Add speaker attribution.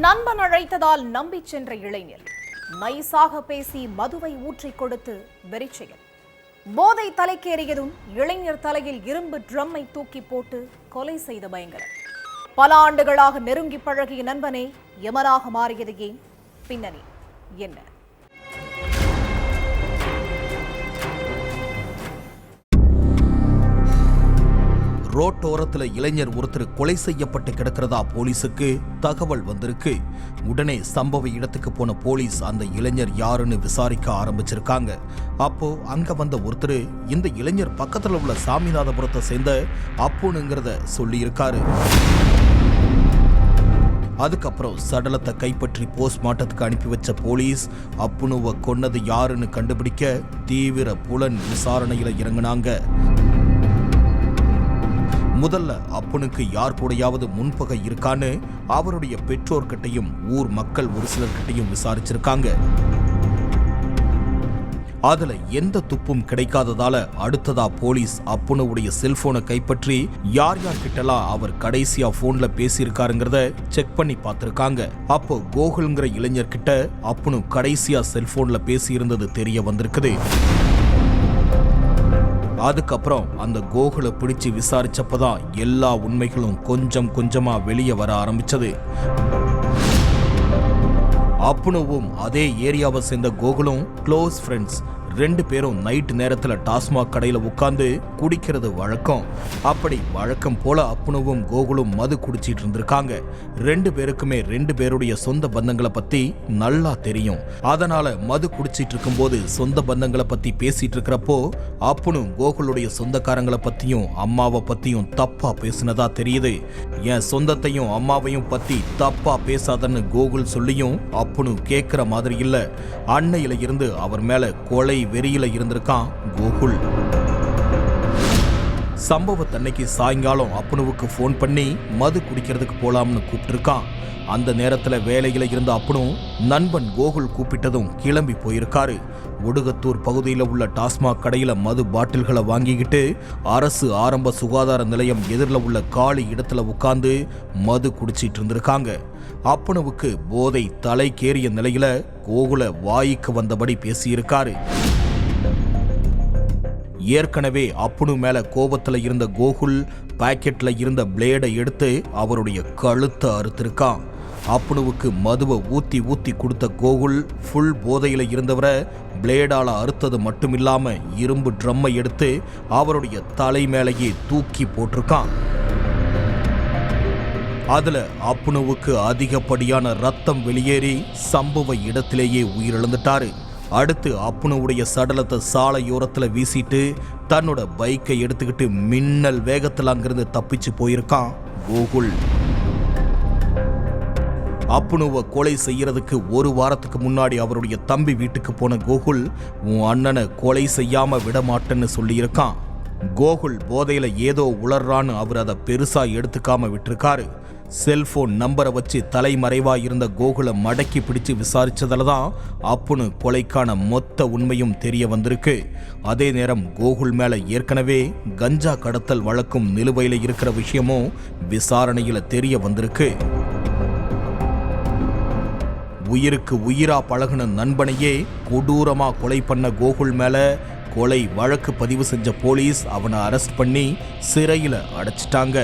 Speaker 1: நண்பன் அழைத்ததால் நம்பி சென்ற இளைஞர் நைசாக பேசி மதுவை ஊற்றிக் கொடுத்து வெறிச்செயல். போதை தலைக்கேறியதும் இளைஞர் தலையில் இரும்பு ட்ரம்மை தூக்கி போட்டு கொலை செய்த பயங்கரம். பல ஆண்டுகளாக நெருங்கி பழகிய நண்பனே யமனாக மாறியது ஏன்? பின்னணி என்ன?
Speaker 2: ரோட்டோரத்தில் இளைஞர் ஒருத்தர் கொலை செய்யப்பட்டு கிடக்கிறதா போலீஸுக்கு தகவல் வந்திருக்கு. உடனே சம்பவ இடத்துக்கு போன போலீஸ் அந்த இளைஞர் யாருன்னு விசாரிக்க ஆரம்பிச்சிருக்காங்க. அப்போ அங்க வந்த ஒருத்தர் இந்த இளைஞர் பக்கத்துல உள்ள சாமிநாதபுரத்தை சேர்ந்த அப்புனுங்கிறத சொல்லியிருக்காரு. அதுக்கப்புறம் சடலத்தை கைப்பற்றி போஸ்ட்மார்ட்டத்துக்கு அனுப்பி வச்ச போலீஸ் அப்புனுவை கொன்னது யாருன்னு கண்டுபிடிக்க தீவிர புலன் விசாரணையில இறங்கினாங்க. முதல்ல அப்புனுக்கு யார் கூடயாவது முன்பகை இருக்கான்னு அவருடைய பெற்றோர்கிட்டையும் ஊர் மக்கள் ஒரு சிலர்கிட்டையும் விசாரிச்சிருக்காங்க. அதுல எந்த துப்பும் கிடைக்காததால அடுத்ததா போலீஸ் அப்புனுடைய செல்போனை கைப்பற்றி யார் யார்கிட்டலாம் அவர் கடைசியா போன்ல பேசியிருக்காருங்கிறத செக் பண்ணி பார்த்திருக்காங்க. அப்போ கோகுல்ங்கிற இளைஞர்கிட்ட அப்புனு கடைசியா செல்போன்ல பேசியிருந்தது தெரிய வந்திருக்குது. அதுக்கப்புறம் அந்த கோகுலை பிடிச்சு விசாரிச்சப்பதான் எல்லா உண்மைகளும் கொஞ்சம் கொஞ்சமா வெளியே வர ஆரம்பிச்சது. அப்புனுவும் அதே ஏரியாவை சேர்ந்த கோகுலும் க்ளோஸ் ஃப்ரெண்ட்ஸ். ரெண்டு பேரும் நைட் நேரத்துல டாஸ்மாக் கடையில உட்கார்ந்து குடிக்கிறது வழக்கம். அப்படி வழக்கம் போல அப்புனுவும் கோகுலும் மது குடிச்சிட்டு இருந்திருக்காங்க. ரெண்டு பேருக்குமே ரெண்டு பேருடைய சொந்த பந்தங்களை பத்தி நல்லா தெரியும். அதனால மது குடிச்சிட்டு இருக்கும்போது சொந்த பந்தங்களை பத்தி பேசிட்டு இருக்கிறப்போ அப்புனு கோகுலுடைய சொந்தக்காரங்களை பத்தியும் அம்மாவை பத்தியும் தப்பா பேசினதா தெரியுது. என் சொந்தத்தையும் அம்மாவையும் பத்தி தப்பா பேசாதன்னு கோகுல் சொல்லியும் அப்புனு கேட்கிற மாதிரி இல்ல. அன்னையில இருந்து அவர் மேல கொலை வெறியில இருந்திருக்கான் கோகுல். சம்பவத்தன்னைக்கு சாயங்காலம் அப்புனுவுக்கு போன் பண்ணி மது குடிக்கிறதுக்கு போலாம்னு கூப்பிட்டுருக்கான். அந்த நேரத்துல வேலையில இருந்த அப்புனு நண்பன் கோகுல் கூப்பிட்டதும் கிளம்பி போயிருக்காரு. ஒடுகத்தூர் பகுதியில் உள்ள டாஸ்மாக் கடையில மது பாட்டில்களை வாங்கிக்கிட்டு அரசு ஆரம்ப சுகாதார நிலையம் எதிரில் உள்ள காலி இடத்துல உட்கார்ந்து மது குடிச்சிட்டு இருந்திருக்காங்க. அப்புனுவுக்கு போதை தலைக்கேறிய நிலையில கோகுல வாய்க்கு வந்தபடி பேசியிருக்காரு. ஏற்கனவே அப்புனு மேல கோபத்துல இருந்த கோகுல் பாக்கெட்ல இருந்த பிளேடை எடுத்து அவருடைய கழுத்தை அறுத்திருக்கான். அப்புனுவுக்கு மதுவை ஊத்தி ஊத்தி கொடுத்த கோகுல் ஃபுல் போதையில இருந்தவரை பிளேடால அறுத்தது மட்டுமில்லாம இரும்பு ட்ரம்மை எடுத்து அவருடைய தலை மேலேயே தூக்கி போட்டிருக்கான். அதுல அப்புனுவுக்கு அதிகப்படியான ரத்தம் வெளியேறி சம்பவ இடத்திலேயே உயிரிழந்துட்டாரு. அடுத்து அப்புனுவுடைய சடலத்தை சாலையோரத்துல வீசிட்டு தன்னோட பைக்கை எடுத்துக்கிட்டு மின்னல் வேகத்தில் அங்கிருந்து தப்பிச்சு போயிருக்கான் கோகுல். அப்புனுவை கொலை செய்யறதுக்கு ஒரு வாரத்துக்கு முன்னாடி அவருடைய தம்பி வீட்டுக்கு போன கோகுல் உன் அண்ணனை கொலை செய்யாம விட மாட்டேன்னு சொல்லியிருக்கான். கோகுல் போதையில ஏதோ உளர்றான்னு அவர் அதை பெருசா எடுத்துக்காம விட்டுருக்காரு. செல்போன் நம்பரை வச்சு தலைமறைவா இருந்த கோகுலை மடக்கி பிடிச்சு விசாரிச்சதுல தான் அப்புனு கொலைக்கான மொத்த உண்மையும் தெரிய வந்திருக்கு. அதே நேரம் கோகுல் மேல ஏற்கனவே கஞ்சா கடத்தல் வழக்கும் நிலுவையில இருக்கிற விஷயமும் விசாரணையில தெரிய வந்திருக்கு. உயிருக்கு உயிரா பழகுன நண்பனையே கொடூரமா கொலை பண்ண கோகுல் மேல கொலை வழக்கு பதிவு செஞ்ச போலீஸ் அவனை அரெஸ்ட் பண்ணி சிறையில அடைச்சிட்டாங்க.